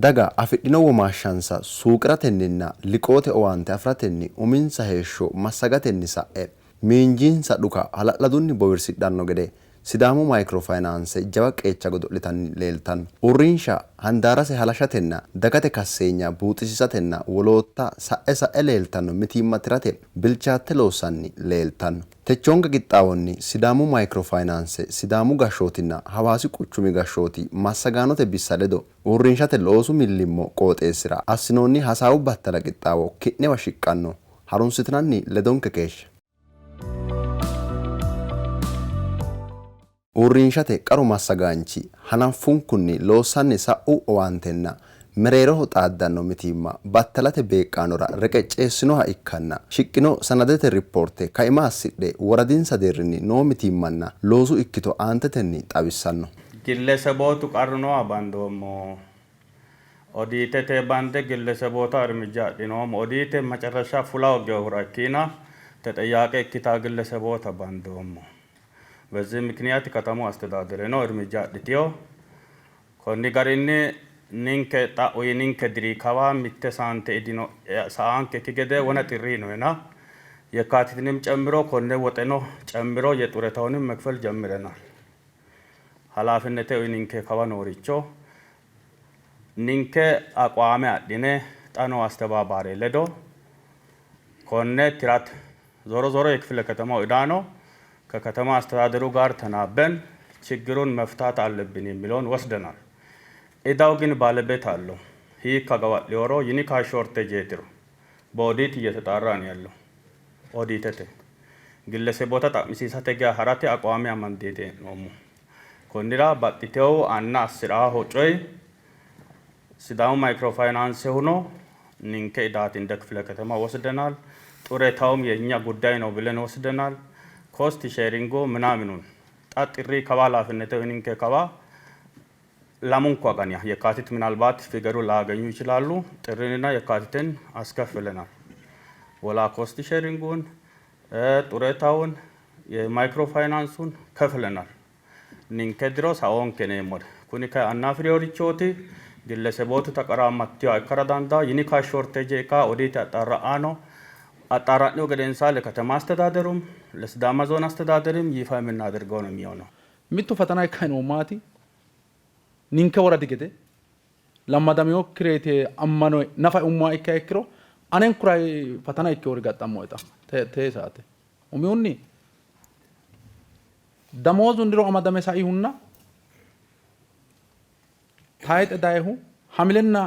daga afidhino womaashshansa suuqiratenninna liqoote owaante afiratenni uminsa heeshsho massagatenni sa'e miinjiinsa dhuka hala'ladunni bowirsidhanno gede Sidaamu Microfinance jawa qeecha godo'litanni leeltanno. Uurrinsha handaarase halashatenna dagate kasseenya buuxisiisatenna wolootta sa'e leeltanno mitiimmatirate bilchaatte loossanni leeltanno. Techoonga qixxaawonni Sidaamu Microfinance Sidaamu gashshootinna Hawaasi quchumi gashshooti massagaanote bissa ledo uurrinshate loosu millimmo qooxeessira assinoonni hasaawu battala qixxaawo ki'newa shiqqanno harunsitinanni ledonke keeshsha. Uurrinshate qaru massagaanchi hananfunkunni loossanni sa'u owaantenna mereeroho xaaddanno mitiimma battalate beeqqaanora reqecceessinoha ikkanna shiqqino sanadete riippoorte kaima assidhe woradinsa deerrinni noo mitiimmanna loosu ikkito aantetenni xawissanno. Gillesebootu qarno abandoommo odiitete bande gilleseboota እርምጃ adhinoommo odiite macarrashsha fula hoggeehura ikkiina ተጠያቂ እኪታ ግለሰቦት abandoommo. በዚህ ምክንያት ከተማው አስተዳደር ነው እርምጃ አድርጎ ኮኒ ጋሪኒ ኒንከ ጣኦይ ኒንከ ድሪካዋ ሚተሳንተ እዲኖ ሳንከ ከገደ ወነ ጥሪ ነውና የካቲትንም ጨምሮ ኮነ ወጠኖ ጨምሮ የጡረታውንም መክፈል ጀምረናል። ኃላፊነቴ ኒንከ ካዋ ኖሪቾ ኒንከ አቋሚ አድኔ ጣኖ አስተባባሪ ለዶ ኮነ ትራት ዞሮ ዞሮ የክፍለ ከተማው እዳ ነው ከከተማ አስተዳደሩ ጋር ተናበን ችግሩን መፍታት አለብን የሚለውን ወስደናል። እዳው ግን ባለቤት አለው። ይህ ከገዋት ሊወሮ ዩኒካ ሾርቴጅ የትሩ በኦዲት እየተጣራ ነው ያለው። ኦዲተተ ግለሰቦታ ጣምሲሳተ ጋ ሀራቴ አቋሚ አማንዴቴ ነው ኮንዲራ ባጥቴው አና አስራ ሆጮይ ሲዳሙ ማይክሮፋይናንስ ሆኖ ኒንከ እዳት እንደ ክፍለ ከተማ ወስደናል። ጡረታውም የኛ ጉዳይ ነው ብለን ወስደናል። ኮስት ሼሪንጎ ምናምኑን ጣጥሪ ከባላፍነተ ወይንከ ከባ ላሙንኳ ጋኛ የካቲት ምናልባት ፊገሩ ላገኙ ይችላሉ። ጥሪንና የካቲትን አስከፍለናል። ወላ ኮስት ሼሪንጉን ጡረታውን የማይክሮ ፋይናንሱን ከፍለናል። ኒንከ ድሮስ አዎን ከነሞድ ኩኒካ አናፍሪዮሪቾቲ ግለሰቦቱ ተቀራማቲያ ከራዳንዳ ዩኒካ ሾርቴጅ ካ ኦዲት አጣራአኖ አጣራነው ገደንሳ ለከተማ አስተዳደሩም ለሲዳማ ዞን አስተዳደርም ይፋ የምናደርገው ነው የሚሆነው። ሚቱ ፈተና ካይኖ ማቲ ኒንከ ወረድ ገደ ለማዳሚዮ ክሬቴ አማኖ ነፋ ኡማ ይካይክሮ አነን ኩራይ ፈተና ይከወር ጋጣም ወጣ ተሳተ ኡሚውኒ ደሞዙ እንድሮ አማዳመ ሳይሁና ታይጥ ዳይሁ ሐምልና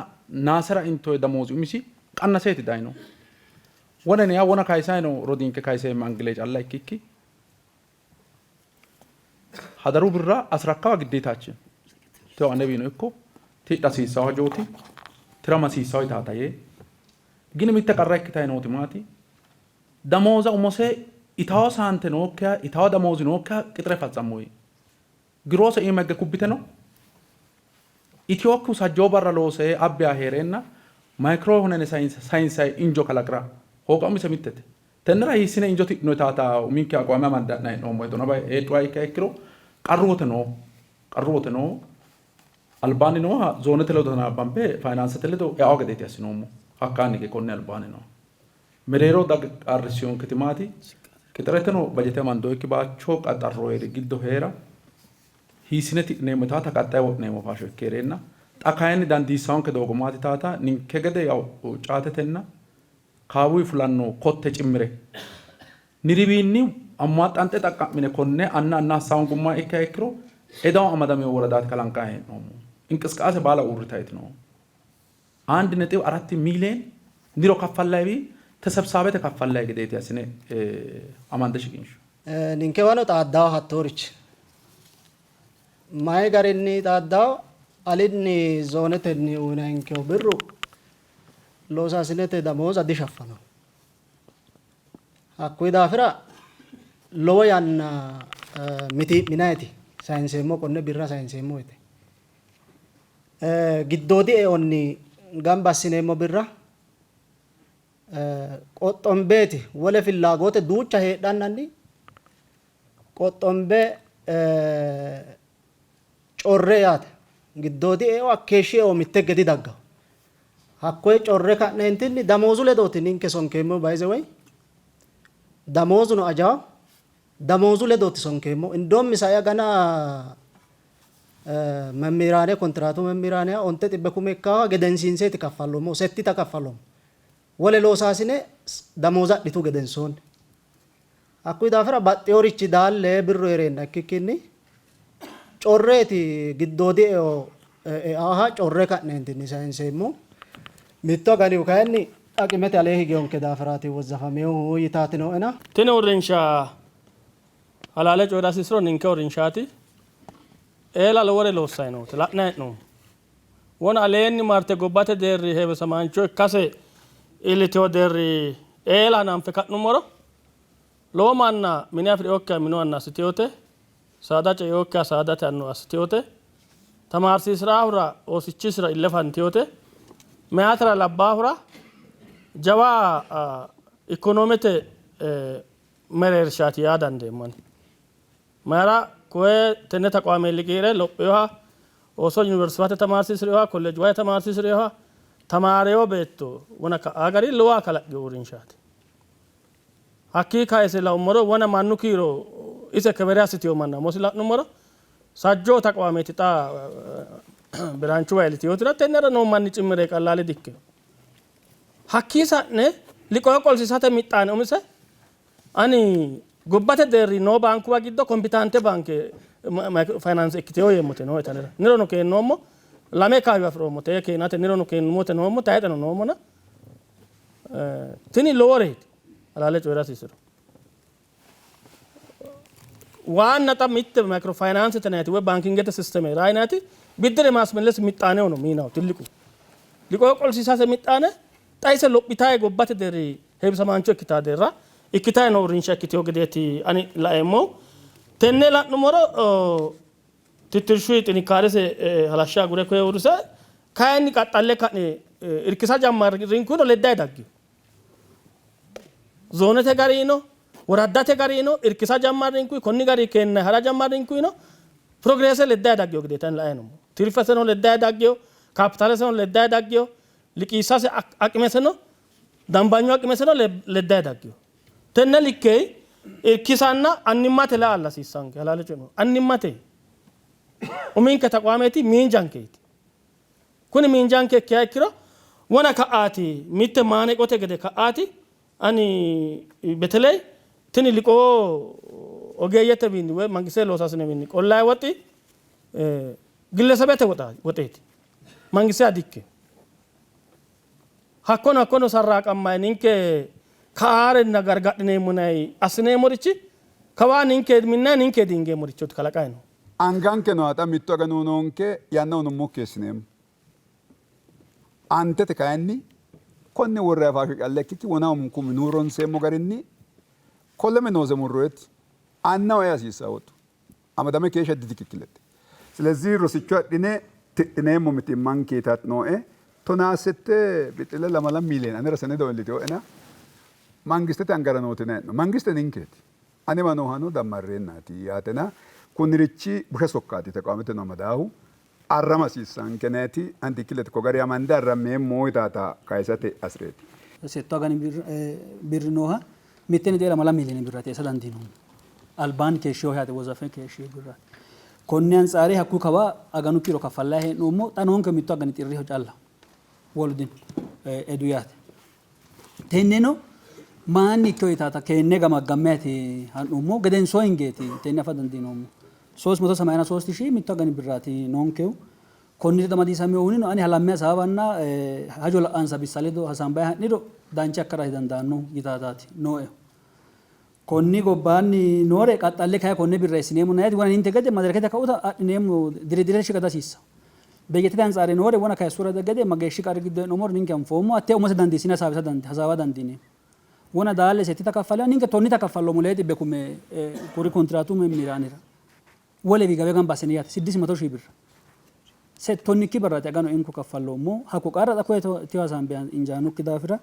ናሰራ ኢንቶ ደሞዙ ሚሲ ቀነሰት ዳይ ነው ወነኔ ያወና ካይሳይ ነው ሮዲንከ ካይሳይ ማንግሌጅ አላይ ኪኪ ሀደሩ ብራ አስራካዋ ግዴታችን ተው አነቢ ነው እኮ ቲዳሲ ሳዋጆቲ ትራማሲ ሳው ታታዬ ግን የሚተቀራይ ክታይ ነው ቲማቲ ደሞዛ ኡሞሴ ኢታው ሳንተ ነው ኢታው ደሞዝ ነው ቅጥረ ፈጸሞይ ግሮሰ ኢመገ ኩቢተ ነው ኢትዮኩ ሳጆ በራ ሎሴ አብያ ሄሬና ማይክሮ ሆነነ ሳይንሳይ ኢንጆ ከላቅራ ሆቃሚ ሰሚተት ተነራ ይስነ እንጆቲ ነው ታታ ሚንኪ አቋማ ማንዳና ነው ሞይቶ ነው ኤጥዋይ ከክሮ ቀርቦት ነው አልባኒ ነው ዞነ ተለውተና ባምፔ ፋይናንስ ተለዶ ያው ገደት ያስኖሙ አካኒ ከኮነ አልባኒ ነው መሬሮ ዳግ አርሲዮን ክትማቲ ከጥረተ ነው በጀተ ማንዶ ይባቾ ቀጠሮ ይግዶ ሄራ ሂስነቲ ነመታ ተቀጣይ ወጥ ነው ማፋሾ ከሬና ጣካይን ዳንዲሳውን ከዶጎማቲ ታታ ንከገደ ያው ጫተተና ካቡ ፍላኖ ኮተ ጭምሬ ንሪቢኒ አሟጣንተ ተጠቃሚነ ኮነ አና ሳውን ጉማ ይካይክሮ ኤዳው አማዳሚ ወረዳት ከላንቃይ ነው እንቅስቃሴ ባላ ኡርታይት ነው 1.4 ሚሊዮን ንሮ ከፋላይ ተሰብሳበ ተከፋላይ ገዴት ያስነ አማንደሽ ግንሹ ንንከዋኖ ታዳው ሀቶርች ማይ ጋርኒ ታዳው አሊኒ ዞነተኒ ወናንከው ብሩ ሎሳስነተ ደሞዝ አዲሻፈኑ አኩይ ዳፍራ ሎያና ሚቲ ሚናይቲ ሳይንሴሞ ቆነ ቢራ ሳይንሴሞ ይተ ግዶዲ ኦኒ ጋምባሲኔሞ ቢራ ቆጦምቤቲ ወለ ፍላጎት ዱቻ ሄዳናኒ ቆጦምቤ ጮሬያት ግዶዲ አኬሺ ኦ ሚተገዲ ዳጋ hakkoe corre ka'neentinni damoozu ledooti ninke sonkeemmo by the way damoozuno ajaa damoozu ledooti sonkeemmo indoommi saya gana መምህራኔ ኮንትራቱ መምህራኔ onte xibbe kumekkaa gedensiinseeti kaffalloommo setti takaffalloommo wole loosaasine damooza dhitu gedensoonni akkui daafira baxxeeworichi daalle birro hereenna ikkikkinni correeti giddoodi aha corre ka'neentinni sayinseemmo mitto ganiu kayinni aqimete alee higeyonke daafiraati wozzafameehu yitaatino'ena tini uurrinsha halaale coydhasisiro ninke uurrinshaati eela lowore loossaynooti la'nay he'noommo wona aleenni marte gobbate deerri heewisamaancho ikkase iillitewo deerri eela hananfe ka'nummoro lowo manna mine afiri'okkiha minu anna assiteyote saada ce'eyokkiha saadate annu assiteyote tamaarsiisiraahura oosichisira ille fanteyote meyatira labbaahura jawa ikonoomete mereershaati yaa dandeemmani mayra koye tenne taqwaame liqiire lopheyoha ooso yuuniversitete tamaarsiisireyoha kolleejuwahe tamaarsiisireyoha tamaareyo beetto wona ka'aa gari lowo kalaqqi uurrinshaati hakkii kaise laummoro wona mannu kiiro ise kebere assitiyo manna mosi la'nummoro sajjoo taqwaameeti xaa biraanchu wayilitiyotira tennera noo manni cimmire qallaale dikke hakkii sa'ne liqoyo qolsisate mixxaane umise ani gobbate deerri noo baankuwa giddo kompitaante baanke finance ikkiteyo yeemmote noo itanira nirono keennoommo lame kaawi afiroommo tee keenate nirono keennumote noommo tayxeno noommona tini loworeeti halaale coyrasiisiro waanna xa mitte microfinance tenayti woy bankingete systeme raayinaati biddire maasmelles mixxaaneho no miinaho tilliqu liqoyo qolsiisase mixxaane xayse lophitaye gobbate deerri heewisamaancho ikkitaa deerra ikkitaye no uurrinsha ikkiteyo gedeeti ani laeemmo tenne la'nummoro tittirshuyi xinikaarese halashsha gure koye uurrise kayinni qaxxalle ka'ne irkisa jammarrinkuino leddaye daggeyo zoonete gariino woraddate gariino irkisa jammarrinkui konni gari kenne hara jammarrinkuino progrese leddaye daggeyo gedeeti ani laenommo tirfeseno leddaye daggeyo kapitaleseno leddaye daggeyo liqiisase aqimeseno dambaño aqimeseno leddaye daggeyo tenne likkey irkisanna annimmate la allasiissanke halaale coyno annimmate uminke taqwaameeti miinjankeeti kuni miinjanke ikkiha ikkiro wona ka'aati mitte maane qote gede ka'aati ani beteley tini liqoo ogeeyyete wiinni woy mangise loosaasine wiinni qollaay woxi gillesebete woxeeti mangise adikke hakkono sarraaqammay ninke kaarenna gargadhineemmonayi assineemmorichi kawaa ninke minnayi ninke dingeemmorichooti kalaqayno anganke noata mitto aganuunonke yanna unummookkeessineemmo antete kayinni konne worre afaasho callekkiki wona umkum nuuronseemmo garinni kolleme noose murroeti anna wayi hasiissawotu amadame keesha ditikikkilette ስለዚህ ሮስቾ አድኔ ትኔሞ ምትማንኬታት ኖኤ ቶናሰተ ቢጥለ ለማላ ሚሊዮን አነረ ሰነ ደወልቲዮ እና መንግስት አንገረኖት ነው መንግስት ንንከት አኔ ማኖ ሃኖ ደማሬናቲ ያተና ኩንሪቺ ብሸሶካቲ ተቋመተ ነው መዳሁ አራማሲሳን ከነቲ አንቲክለት ኮጋሪ አማንዳ አራሜ ሞይታታ ካይሰተ አስሬቲ ሴቶ ጋኒ ቢርኖሃ ሚቴን ዴላ ማላ ሚሊዮን ቢራቴ ሰላንቲ ነው አልባን ከሺዮ ያተ ወዛፈ ከሺዮ ቢራ konni ansaari hakku kaba aganu kiro kafalla he nomo tanon ke mitto agani tirri ho challa woludin eduyat tenneno maani kyo itata kenne gama gammeti hanumo geden so ingeti tenne fadan dinomo 383 shi mitto agani birrati non keu konni tamadi sami onino ani halamme sabanna hajol ansa bisaledo hasamba nido dancha kara hidandanno yitatati noe konni gobbaanni noore qaxxalle kaya konne birreessineemmo nayati wona inte gade madarakete kauta adhineemmo dire shiqada siissa beegetete ansaare noore wona kaya sura gade mageeshi qari giddo nomor ninke anfoommo atte umase dandiisina hasaaba dandiine wona daale setti takaffale ninke tonni takaffallo muleeti bekume kuri kontraatu me miranira wole vi gabe gamba seniyat 600 shii birra set tonni ki barate agano enko kaffallo mo hako qara da ko tiwa sambe injanu kidafira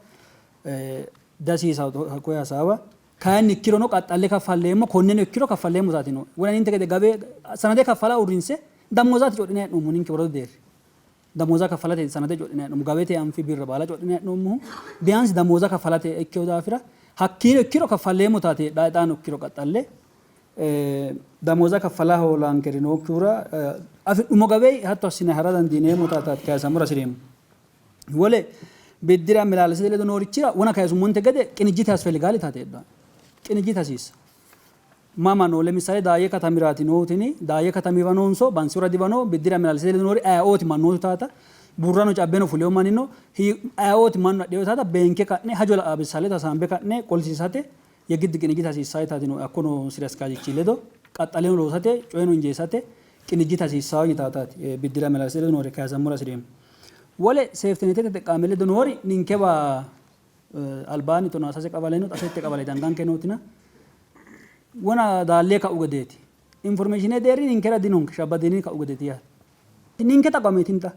dasiisa ko hasaaba kaani kiro no qaxxalle kaffalleemmo konneno kiro kaffalleemmo zaatino wona inte gade gabe sanade kaffala urinse dammo zaati codhine no muninke woro deer damooza kaffalate sanate codhine hee'noommo gawete anfi birra baala codhine hee'noommohu biyaansi damooza kaffalate ikkewu daafira hakkiino ikkiro kaffalleemmo taate dhaadhaan ikkiro qaxxalle damooza kaffalaa hoolaankerino kiura afidhumo gawee hatto assine hara dandiineemmo taataati kaasamura sireemmo wole biddira milaalesite ledo noorichira wona kaasummonte gede qinijjiti asfelgaali taateedha qinijjiti hasiissa mama no ለምሳሌ ዳየ ከተሚራቲ ነው ትኒ ዳየ ከተሚባ ነው እንሶ ባንሱራ ዲባ ነው ብድራ ምናልሰ ለኖሪ አዮት ማን ነው ታታ ቡራ ነው ጫቤ ነው ፍሌው ማን ነው አዮት ማን ነው ዲዮ ታታ ቤንኬ ካኔ ሀጆላ አብሳሌ ታሳምበ ካኔ ቆልሲሳቴ የግድ ቅንጅት አሲሳይ ታቲ ነው አኮ ነው ሲሪያስ ካጂቺ ለዶ ቀጣሌ ነው ሎሳቴ ጮይ ነው እንጄሳቴ ቅንጅት አሲሳው ይታታት ብድራ ምናልሰ ለኖሪ ካሰሙራ ሲሪም ወለ ሴፍቲኔቴ ተጠቃመለ ደኖሪ ኒንከባ አልባኒ ቶና ሳሰ ቀባለ ነው ታሰተ ቀባለ ዳንጋን ከኖቲና wana dalle ka ugadeti information deri ninkera dinong shabadini ka ugadeti ya ninke ta kometinta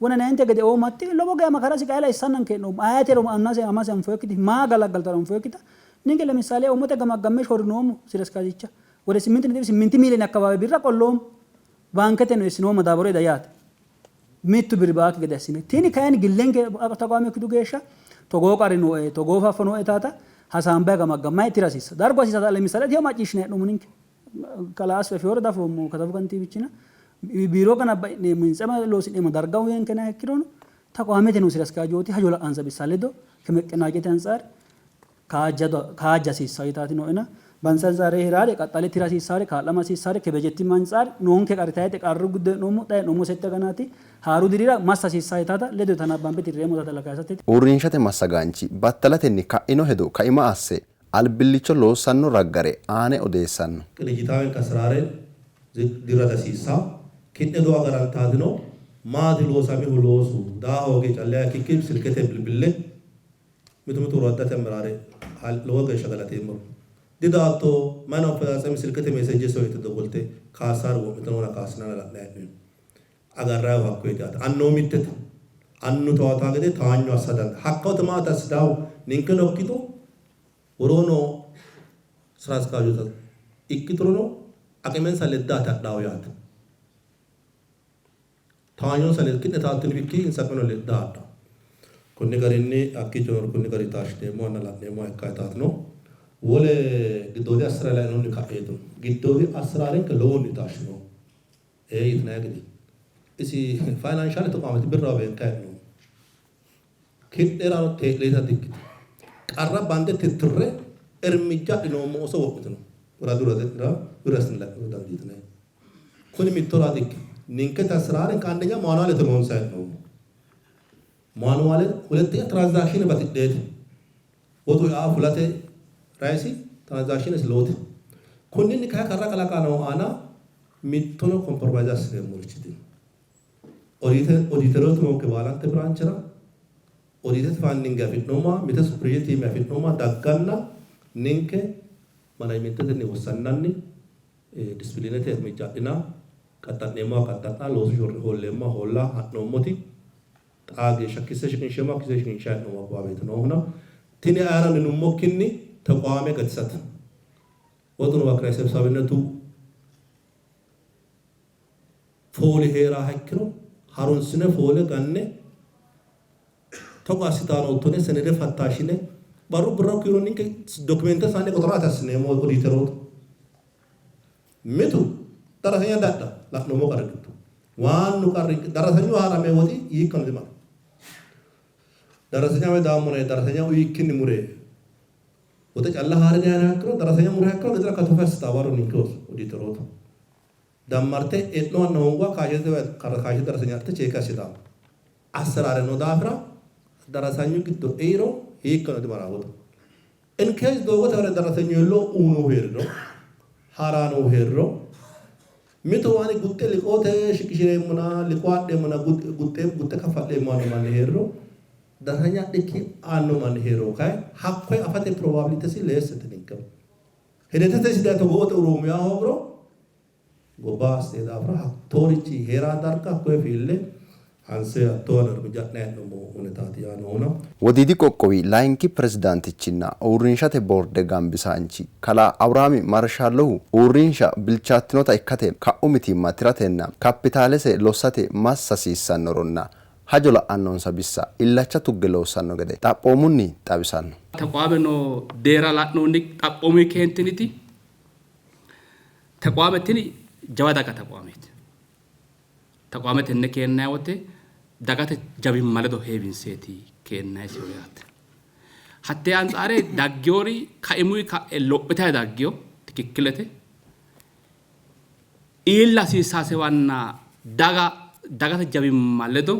wana nante gade o matti lobo ga makara sikala isanan ke no ayate ro annase amase am foyekiti ma galagal taram foyekita ninke le misale o mota gama gamme shornomu siras kajicha wala siminti ne siminti milen akababe birra kollom bankete no isno madabore dayat mittu birbaak gade asine tini kayan gillenke taqame kudu gesha togo qarino togo fafano etata hasambe gama gamma itirasisa dargo asisa le misale dio macishne no muninke kalas fe fiore da fomu katabu kanti bichina biro kana ne minsama lo sin ema dargaw yen kana kirono taqamete no siras kajoti hajola ansa bisale do kemekena jete ansar kaajja sisayitati no ena bansan sare hirade qattale tirasi sare kalama sare kebejetti mansar nonke qaritaite qarru gudde nomu tay nomu sette ganati haru dirira massa sisayitata ledo tanabambe tirremo tatala kasate uurrinshate massagaanchi battalatenni ka'ino hedo kaima asse albillicho loossanno raggare aane odeessanno qinijitaawen kasraare dirada siisa kidhe do agarantaatino maati loosamihu loosu daa hooge callee kikkib silkete bilbille mitu roddate miraare lowo geeshsha galateemmo didaatto mana operatsi silkete meseje soyite dogolte kaasar womitanoona kaasnana la'nayni agarraa hakkoytaata anno mittete annu tawata gede taanyo asadan hakkawta maata sidaw ninke nokkito worono sraskajota ikkitrono aqimen saleddaata daawyaata taanyo saled kidne taattin bikki insaqano leddaata kunni garinni akkichoor kunni gari taashdeemo anna la'neemo ikkaytaatno wole giddoodi asrala inonni ka'eetu giddoodi asraaren ke lowonni taashno itnagidi isi financial to qamati birra ben kayno kiddera teeleta dikkit qarra bande titre ermijja dino mo so wotno wala durasn la danditne kuni mittora dik ninke tasraaren kandenya manual to non sayno manual ሁለተኛ ትራንዛክሽን በትዴት ወጡ ያ ሁለተ ራይሲ ትራንዛክሽን ስሎት ኩኒን ከከራ ከላካ ነው አና ሚቶሎ ኮምፕሮማይዝ ስለሞልችቲ ኦዲተሮት ነው ከባላንተ ብራንችራ ኦዲተት ፋንዲንግ ያፊኖማ ሚተስ ፕሮጀክት የሚያፊኖማ ዳጋና ኒንከ ማናጅመንት ተኒ ወሰናኒ ዲስፕሊነተ የሚጃድና ቀጣኔማ ቀጣና ሎስ ጆር ሆሌማ ሆላ አኖሞቲ taage shakkise shikinshema kise shikinsha no mababet no hona tini aran nu mokkinni taqame gatsat wodun wakra sebsabinetu fole hera hakkino harun sine fole ganne toqa sitano tone senede fattashine baru bro kiro ninke dokumenta sane kotrata sine mo auditorot metu tarasanya data la no mo karatu wan nu karri darasanyu harame woti yikon dima darasanya me daamune darasanya uyikini mure wote alla harane ana hakro darasanya mure hakro gedra ka tofas tawaro ninkos auditorot dammarte etno nongwa kaajete kaajete darasanya te cheka sida asrare no daafra darasanyu giddo eiro yikon dima rawot en case dogo tawre darasanyu lo uno herro harano herro mito wani gutte likote shikishire muna likwade muna gutte kafalle manu man herro daranya deki anno man hero kai hakko afate probability si less teninkam hedete te sida to gote urumya hobro goba se da fra torichi hera darka ko fille hanse attoon arbija needhamu unitaati yaanoona. Wadiidi qoqqowi laayinki pirezidaantichinna uurrinshate boorde gambisaanchi kalaa Awuraami Marshaallohu uurrinsha bilchaattinota ikkate ka'u mitiimma tiratenna kapitaalese lossate massasiissannoronna hajola annonsa bissa illacha tugge loossanno gede xaphoomunni xawisanno. Taqwaameno deera laa'noonni xaphoomii keentiniti taqwaamettini jawa daga taqwaameeti. Taqwaamete inni keennaa wote dagate jabimmalledo heewinseeti keennaa isii yaate. Hattee ansaaree daggiyoori ka'imuu lophitee daggiyoo tikikkilete illa hasiisasewanna dagate jabimmalledo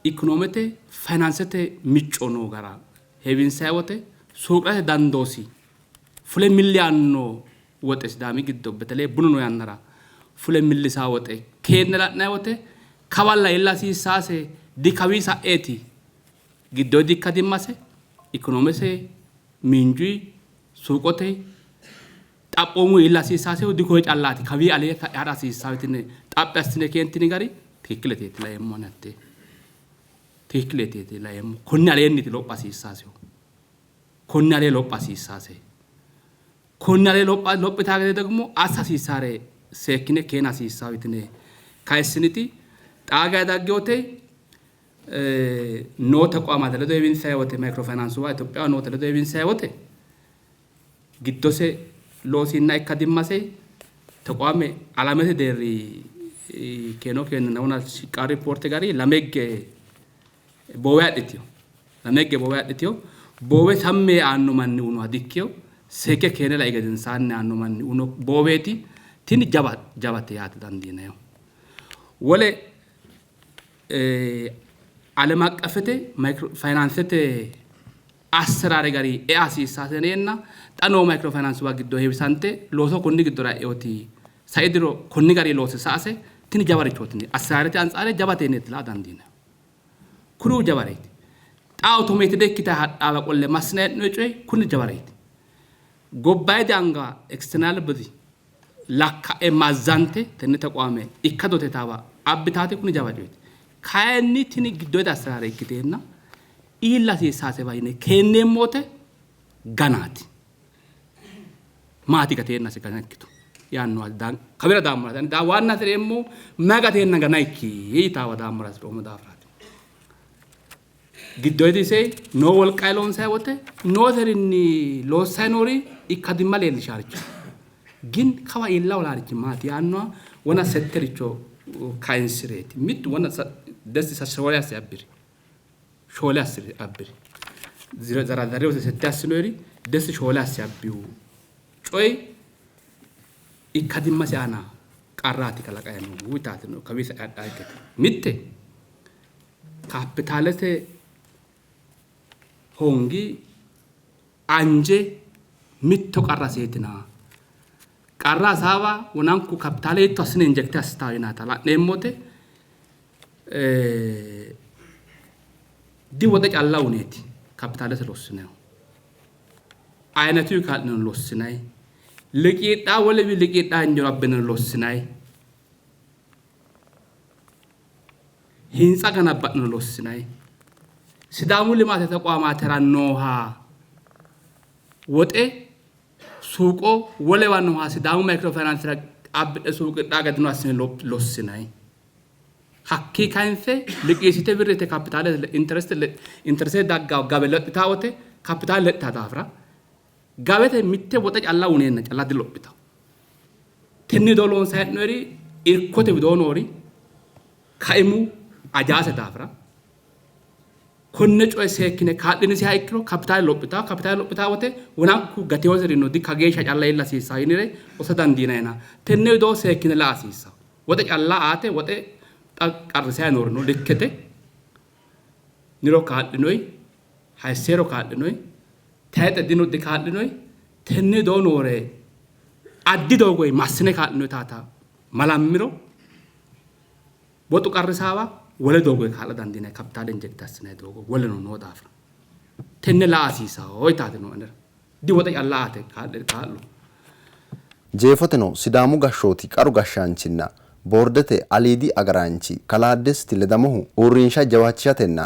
ikonoomete faayinaansete miccoonoo gara heewinsaa wote suuqrate dandoosi fule milliyaanno woxe sidaami giddo betelee bununo yannara fule millisaa woxe keenne la'naa wote kawalla illa hasiisaase dikawii sa'eeti giddoo dikka dimmase ikonoomese miinjui suuqote xaphoomuu illa hasiisaase dikoo callaati kawii alee haadha hasiisaawitine xaphi assine keentini gari tikkileteeti laeemmoo nattee. Tikkileteeti laeemmoo konni aleenniti lophasiisaase konni alee lophasiisaase konni alee lophitaa gade ደግሞ አሳሲሳሬ seekkine keena hasiisaawitine kaayissiniti xaagaa daggiyoote noota qo'amate ledo eebinsaa wote maayikiroofaayinaansuwaa Itoophiyaa noota ledo eebinsaa wote giddose loosiinna ikka dimmase ተቋሜ አላመተ ደሪ ኬኖ ከነውና ሲቃሪ ሪፖርት ጋሪ ለመገ ቦዋድቲዮ ለመገ ቦዋድቲዮ ቦዌ ሰሜ አኑ ማን ኡኑ አዲኪዮ ሴከ ከነ ላይ ገደንሳን አኑ ማን ኡኑ ቦዌቲ ቲን ጃባት ያት ዳንዲነዮ ወለ ዓለም አቀፍተ ማይክሮ ፋይናንስተ አሰራር ጋሪ ኤአሲሳተኔና ጣኖ ማይክሮ ፋይናንስ ዋግዶ ሄብሳንተ ሎሶ ኮኒ ግዶራ ኤኦቲ ሳይድሮ ኮኒ ጋሪ ሎሶ ሳሰ ቲን ጃባሪቾትኒ አሰራረቲ አንጻረ ጃባቴነት ላዳንዲነ ኩሩ ጃባሬት ጣ አውቶሜትድ ኪታ ሀዳባ ቆለ ማስነድ ነው ጮይ ኩን ጃባሬት ጎባይ ዳንጋ ኤክስተርናል በዚ ላካ ኤማዛንቴ ተነ ተቋመ ኢካዶቴ ታባ አብታቴ ኩን ጃባጆት ካያኒ ቲን ግዶታ አሰራረ ይክቴና ኢላሲ ሳሰ ባይነ ከኔ ሞተ ጋናት ማቲ ከተና ሰከነክቱ ያኑ አዳን ከበረ ዳምራ ዳ ዋና ተረሞ ማጋቴና ጋናይኪ ይታዋ ዳምራ ዶሞ ዳፍራት ግዶዲሴ ኖ ወልቃይሎን ሳይወተ ኖ ተሪኒ ሎሳይኖሪ ኢካዲማል የልሻርች ግን ከዋ ኢላው ላርች ማቲ ያኑ ወና ሰተሪቾ ካይንስሬት ሚት ወና ደስ ሰሰወያ ሲያብሪ ሾላ ሲያብሪ ዘራ ዘሬው ሰታስኖሪ ደስ ሾላ ሲያቢው ጮይ ኢካዲማ ሲያና ቃራቲ ከላቃይ ነው ውታት ነው ከቢስ አዳይከት ሚቴ ካፒታለተ ሆንጊ አንጄ ሚቶ ቃራሴትና ቃራ ሳባ ወናንኩ ካፒታለ ተስነ ኢንጀክት አስታዊና ታላ ነሞቴ ዲ ወደ ጫላው ኔቲ ካፒታለ ስለወስነው አይነቱ ካልነው ለወስናይ ለቂጣ ወለቢ ለቂጣ እንጀራብን ለወስናይ ሂንጻ ገናባን ለወስናይ ሲዳሙ ልማት ተቋማት ተራኖሃ ወጤ ሱቆ ወለዋን ነው ሲዳሙ ማይክሮ ፋይናንስ አብ ሱቅ ዳገድኑ አስነ ለወስናይ ሀኪ ካንፈ ለቂሲተ ብርተ ካፒታል ኢንተረስት ዳጋው ጋበለጥ ታወተ ካፒታል ለጥ ታፍራ ጋበተ ሚቴ ወጣ ጫላ ወኔና ጫላ ድሎብታ ተኒ ዶሎን ሳይኖሪ ኢርኮተ ቢዶኖሪ ካይሙ አጃሰ ታፍራ ኮነጮ ሰክነ ካድን ሲያይክሮ ካፒታል ሎብታ ወተ ወናኩ ጋቴወዘሪ ነው ዲካጌሻ ጫላ ይላ ሲሳይኒሬ ወሰዳን ዲናይና ተኒ ዶ ሰክነ ላሲሳ ወጣ ጫላ አተ ወጣ ቀርሰያ ኖር ነው ልከተ ኒሮ ካድኖይ ሃይሴሮ ካድኖይ ታይተ ዲኖ ዲካድኖይ ተነ ዶ ኖሬ አዲ ዶጎይ ማስነ ካድኖይ ታታ ማላምሮ ወጡ ቀርሳባ ወለ ዶጎይ ካለ ዳንዲና ካፒታል ኢንጀክት አስነ ዶጎ ወለ ነው ነው ዳፍራ ተነ ላሲሳ ሆይ ታተ ነው እንደ ዲ ወጣ ያላተ ካሉ ጄፎተ ነው ሲዳሙ ጋሾቲ ቀሩ ጋሻንቺና boordete aliidi agaraanchi kalaaddes tiledamohu uurrinsha jawaachishatenna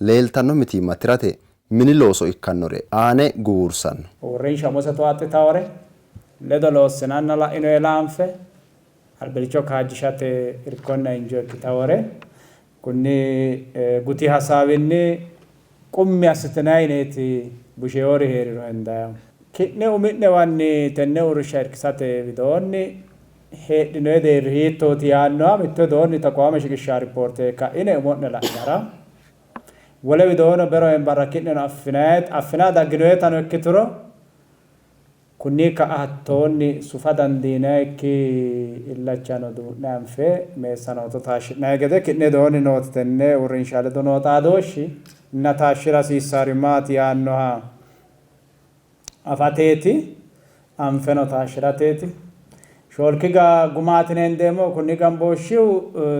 leeltanno mitiimma tirate mini looso ikkannore aane guursanno. Uurrinsha mosa to'atte tawore ledo loossinanna la'ino elaanfe albilicho kaajjishate irkonna injo ikkitawore kunni guti hasaawinni qummi assitinayineeti busheewori heeriro hendayamu. Ki'ne umi'ne wanni tenne uurrinsha irkisate widoonni heedhinoe deerri hiittooti yaannoha mitto doonni taqaame shiqishshaa riippoorte ka'ine umo'ne la'inara wole widoono bero barra ki'neno affinaa dagginoetano ikkituro kunni ka'a hattoonni sufa dandiinayikki illachano duu'ne anfe meessanooto taashshi'nayi gede ki'ne doonni nooti tenne uurrinsha ledo noo xaadooshshi inna taashshira hasiissaari maati yaannoha afateeti anfeno taashshirateeti. Shoolkiga gumaatine hendeemmo kunni gambooshshiu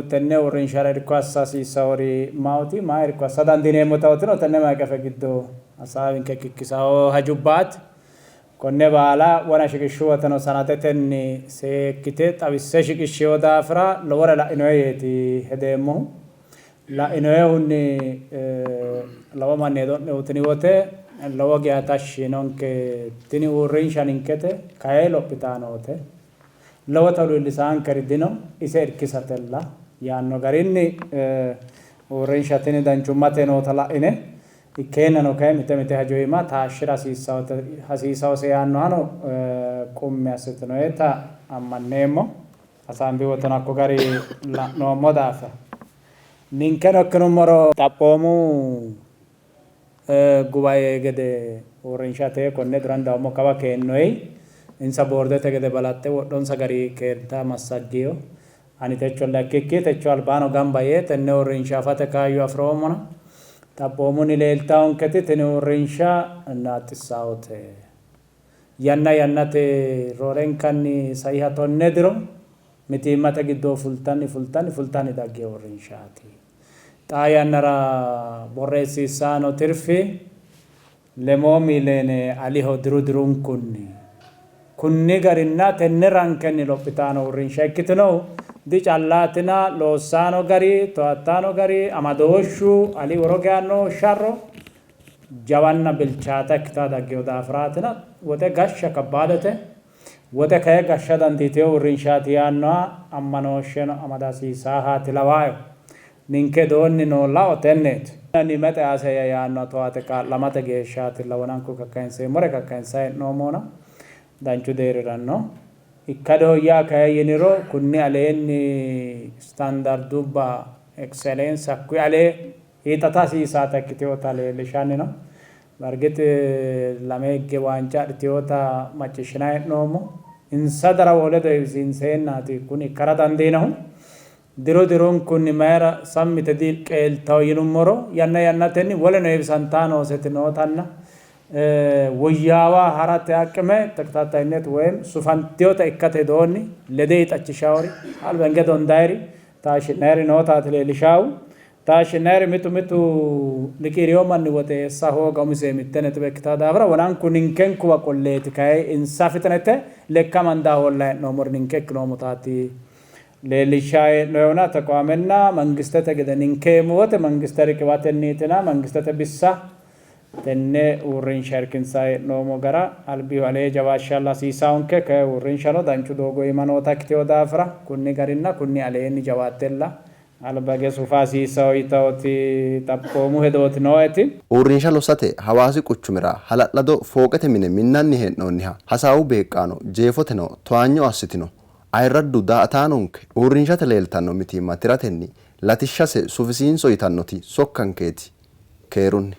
tenne uurrinshara irko assa hasiissawori maati maa irko assa dandiineemmo tawotino tenne maaqafe giddo hasaawinke kikkisawo hajubbaati. Konne baala wona shiqishshuwatano sanatetenni seekkite xawisse shiqishshewo daafira lowore la'inoyeeti hedeemmohu. La'inoyehunni lowo manni hedo'ne utini wote lowo geya tashshi nonke tini uurrinsha ninkete kaye lophitaanoote. Lowo tawliillisaankeri dino ise irkisatella yaanno garinni uurrinsha tini danchummate noota la'ine ikkeennano kaye mite hajoyima taashshira hasiisawose yaannohano qummi assitinoeta ammanneemmo hasaambiwotono akko gari la'noommo daafira. Ninkeno ikkinummoro xaphoomu gubaye gede uurrinshate konne duran daawmo kawa keennoyi insa boordete gede balatte wodhonsa gari keenta massaggiyo ani techo lakkikki techo albaano gamba yee tenne uurrinsha afate kaayyo afiroommona xaphoomunni leeltawonketi tini uurrinsha naaxissaawote yannate roorenkanni sayiha tonne diro mitiimmate giddoo fultanni dagge uurrinshaati. Xaa yannara borreessiisaano tirfi lemoo miileene aliho kunni garinna tenne rankenni lophitaano uurrinsha ikkitinohu di callaatina loossaano gari to'attaano gari amadooshshu ali woroge aanno sharro jawanna bilchaata ikkitaa daggeyo daafiraatina wote gashsha kabbaadete wote kaye gashsha dandiiteyo uurrinshaati yaannoha ammanooshsheno amadasiisaa haati lawaayo ninke doonni noollao tenneeti. Nimete aseya yaanno to'ate kaa'lamate geeshshaati lawonanku kakkainseemmore kakkainsa hee'noommoona danchu deeriranno ikkadoo yaa kaye yiniro kunni aleenni standardubba excellence hakkuyi alee hiixata hasiisaata ikkitewota leellishanni no. Bargiti lame higge waancaa dhitewota macciishshina hee'noommo insa dara woledo ibsiinseennaati kun ikkara dandiinahu. Diroon kunni mayra sammite qeeltawo yinummoro yannatenni woleno ibsantaanooseti nootanna woyyaawa harate haqqime tekkatattayinet woyim sufantiyota ikkate doonni lede hixachishawori albenge dondayri taashshi'nayri nootaati leellishaawu taashshi'nayri mitu liqiiriyo manni wote essa hooga umise mitteneti bekkitaa daafira wonan kun ninken kuwa qolleeti kaye insa fitinete lekka mandaa holla he'noomori ninke ikkinoomo taati leellishaye noyona taqaamenna mangistete gede ninkeemu wote mangiste riqiwatenniitina mangistete bissa tenne uurrinsha irkinsa hee'noommo gara albihu alee jawaashsha hasiisaanke kaye uurrinshano danchu doogo imanoota ikkiteyo daafira kunni garinna kunni aleenni jawaattella albage sufa hasiisawo yitawoti xaphoomu hedooti nooeti. Uurrinsha losate hawaasi quchumira hala'lado fooqete mine minnanni hee'noonniha hasaawu beeqqaano jeefoteno towaanyo assitino ayirraddu daa'ataanonke uurrinshate leeltanno mitiimma tiratenni latishshase sufisiinso yitannoti sokkankeeti keerunni.